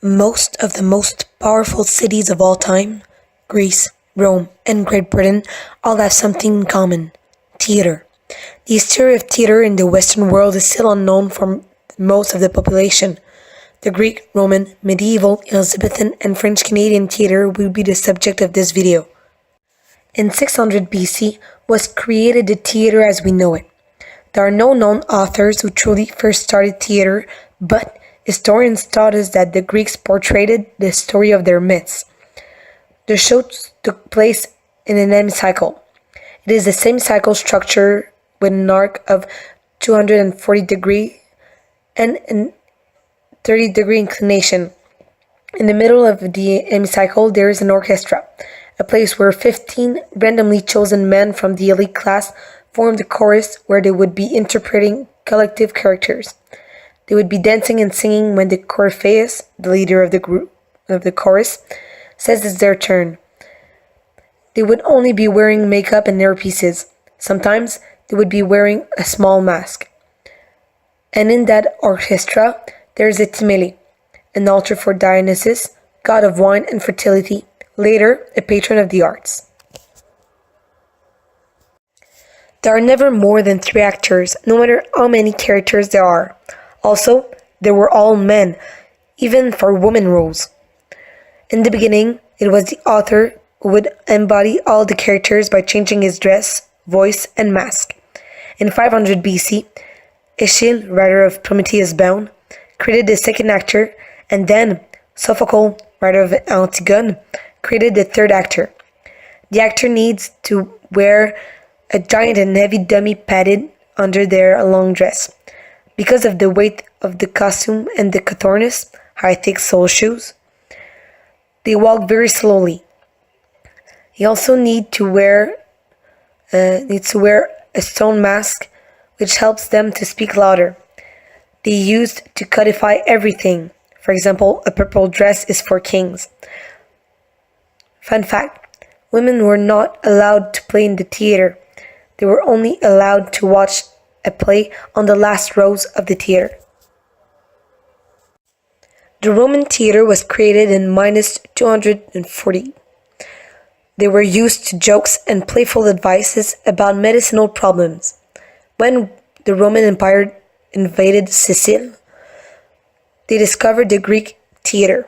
Most of the most powerful cities of all time, Greece, Rome, and Great Britain, all have something in common: theater. The history of theater in the Western world is still unknown for most of the population. The Greek, Roman, medieval, Elizabethan, and French Canadian theater will be the subject of this video. In 600 BC was created the theater as we know it. There are no known authors who truly first started theater, but historians taught us that the Greeks portrayed the story of their myths. The show took place in an hemicycle. It is the same cycle structure with an arc of 240 degrees and a 30-degree inclination. In the middle of the hemicycle, there is an orchestra, a place where 15 randomly chosen men from the elite class formed a chorus where they would be interpreting collective characters. They would be dancing and singing when the Coryphaeus, the leader of the chorus, says it's their turn. They would only be wearing makeup and earpieces. Sometimes they would be wearing a small mask. And in that orchestra, there is a Timele, an altar for Dionysus, god of wine and fertility, later a patron of the arts. There are never more than 3 actors, no matter how many characters there are. Also, they were all men, even for women roles. In the beginning, it was the author who would embody all the characters by changing his dress, voice, and mask. In 500 BC, Aeschyle, writer of Prometheus Bound, created the second actor, and then Sophocles, writer of Antigone, created the third actor. The actor needs to wear a giant and heavy dummy padded under their long dress. Because of the weight of the costume and the cothornus, high-thick sole shoes, they walk very slowly. He also needs to wear a stone mask, which helps them to speak louder. They used to codify everything. For example, a purple dress is for kings. Fun fact: women were not allowed to play in the theater. They were only allowed to watch a play on the last rows of the theater. The Roman theater was created in minus 240. They were used to jokes and playful advices about medicinal problems. When the Roman Empire invaded Sicily, they discovered the Greek theater.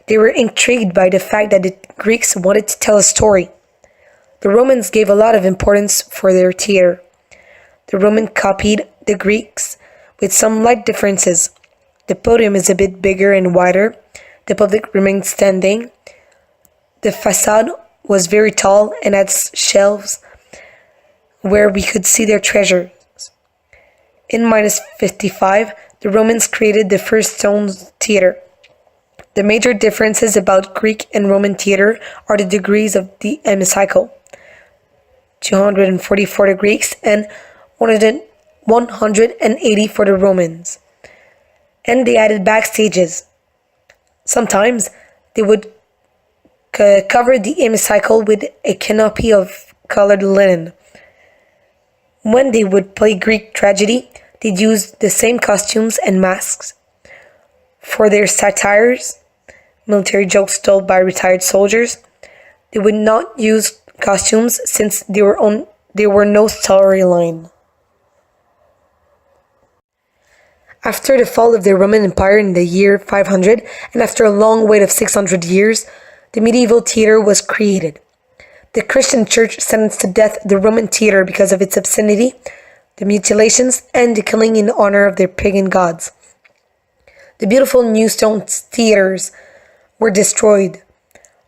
They were intrigued by the fact that the Greeks wanted to tell a story. The Romans gave a lot of importance for their theater. The Romans copied the Greeks with some light differences. The podium is a bit bigger and wider. The public remained standing. The facade was very tall and had shelves where we could see their treasures. In minus 55, the Romans created the first stone theater. The major differences about Greek and Roman theater are the degrees of the hemicycle: 240 for the Greeks and 180 for the Romans. And they added backstages. Sometimes they would cover the hemicycle with a canopy of colored linen. When they would play Greek tragedy, they'd use the same costumes and masks. For their satires, military jokes told by retired soldiers, they would not use costumes since there were no storyline. After the fall of the Roman Empire in the year 500, and after a long wait of 600 years, the medieval theater was created. The Christian Church sentenced to death the Roman theater because of its obscenity, the mutilations, and the killing in honor of their pagan gods. The beautiful new stone theaters were destroyed.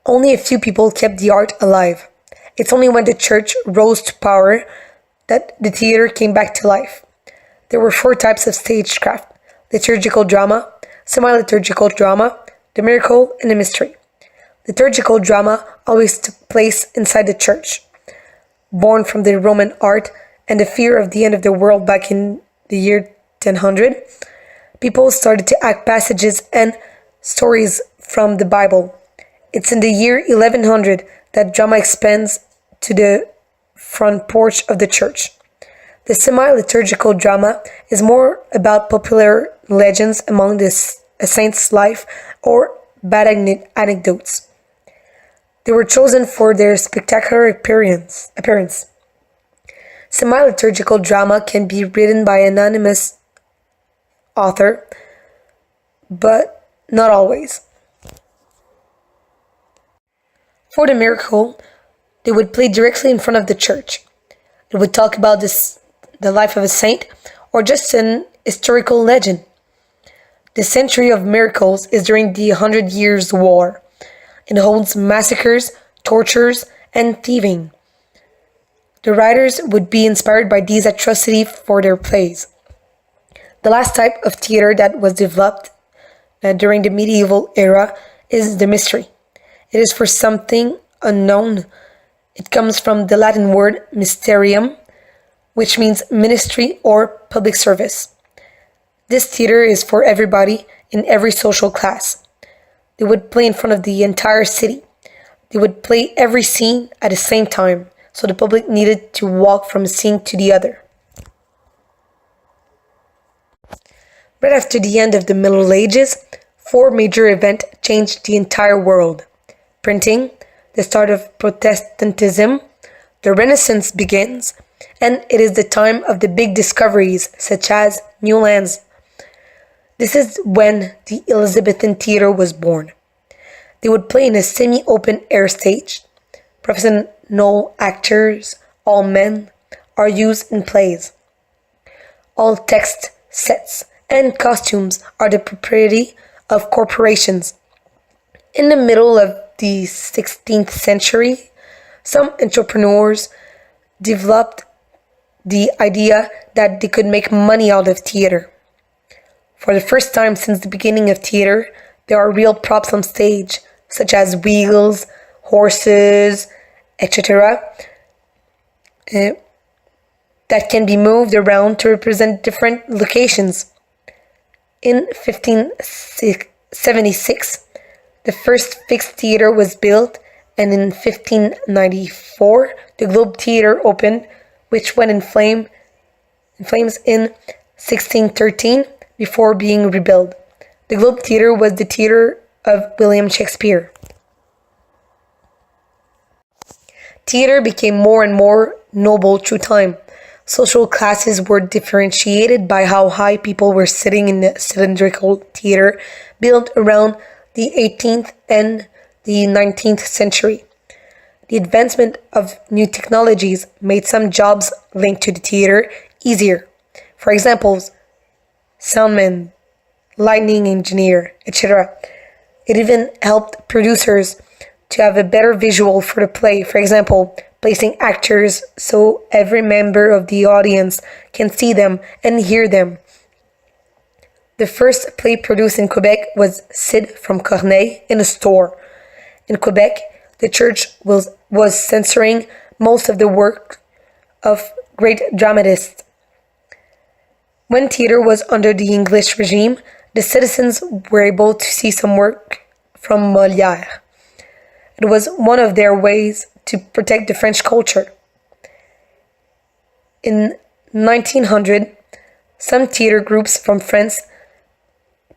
Only a few people kept the art alive. It's only when the church rose to power that the theater came back to life. There were 4 types of stagecraft: liturgical drama, semi-liturgical drama, the miracle, and the mystery. Liturgical drama always took place inside the church. Born from the Roman art and the fear of the end of the world back in the year 1000, people started to act passages and stories from the Bible. It's in the year 1100 that drama expands to the front porch of the church. The semi-liturgical drama is more about popular legends among the a saint's life, or bad anecdotes. They were chosen for their spectacular appearance. Semi-liturgical drama can be written by an anonymous author, but not always. For the miracle, they would play directly in front of the church. It would talk about the life of a saint, or just an historical legend. The Century of Miracles is during the Hundred Years' War. It holds massacres, tortures, and thieving. The writers would be inspired by these atrocities for their plays. The last type of theater that was developed during the medieval era is the mystery. It is for something unknown. It comes from the Latin word mysterium, which means ministry or public service. This theater is for everybody in every social class. They would play in front of the entire city. They would play every scene at the same time, so the public needed to walk from a scene to the other. Right after the end of the Middle Ages, four major events changed the entire world. Printing, the start of Protestantism, the Renaissance begins, and it is the time of the big discoveries such as new lands. This is when the Elizabethan theater was born. They would play in a semi-open air stage. Professional actors, all men, are used in plays. All text, sets, and costumes are the property of corporations. In the middle of the 16th century, some entrepreneurs developed the idea that they could make money out of theater. For the first time since the beginning of theater, there are real props on stage, such as wheels, horses, etc., that can be moved around to represent different locations. In 1576, the first fixed theater was built, and in 1594, the Globe Theatre opened, which went in flames in 1613 before being rebuilt. The Globe Theatre was the theatre of William Shakespeare. Theatre became more and more noble through time. Social classes were differentiated by how high people were sitting in the cylindrical theatre built around the 18th and the 19th century. The advancement of new technologies made some jobs linked to the theater easier. For example, soundman, lighting engineer, etc. It even helped producers to have a better visual for the play. For example, placing actors so every member of the audience can see them and hear them. The first play produced in Quebec was Cid from Corneille in a store. In Quebec, the church was censoring most of the work of great dramatists. When theater was under the English regime, the citizens were able to see some work from Molière. It was one of their ways to protect the French culture. In 1900, some theater groups from France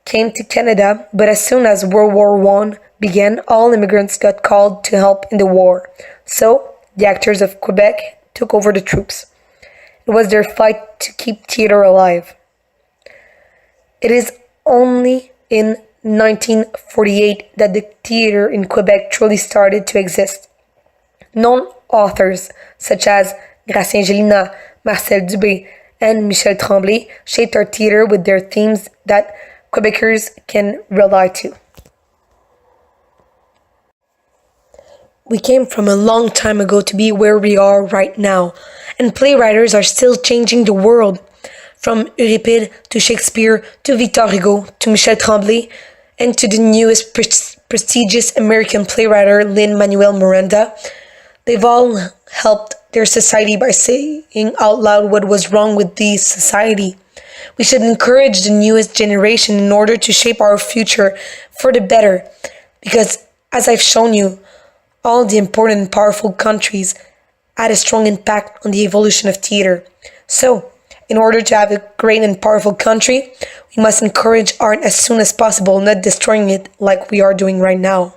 came to Canada, but as soon as World War I began, all immigrants got called to help in the war. So, the actors of Quebec took over the troops. It was their fight to keep theater alive. It is only in 1948 that the theater in Quebec truly started to exist. Known authors such as Gratien Gélinas, Marcel Dubé, and Michel Tremblay shaped our theater with their themes that Quebecers can rely to. We came from a long time ago to be where we are right now, and playwriters are still changing the world. From Euripide to Shakespeare to Victor Hugo to Michel Tremblay and to the newest prestigious American playwriter Lin-Manuel Miranda, they've all helped their society by saying out loud what was wrong with the society. We should encourage the newest generation in order to shape our future for the better, because, as I've shown you, all the important and powerful countries had a strong impact on the evolution of theater. So, in order to have a great and powerful country, We must encourage art as soon as possible, not destroying it like we are doing right now.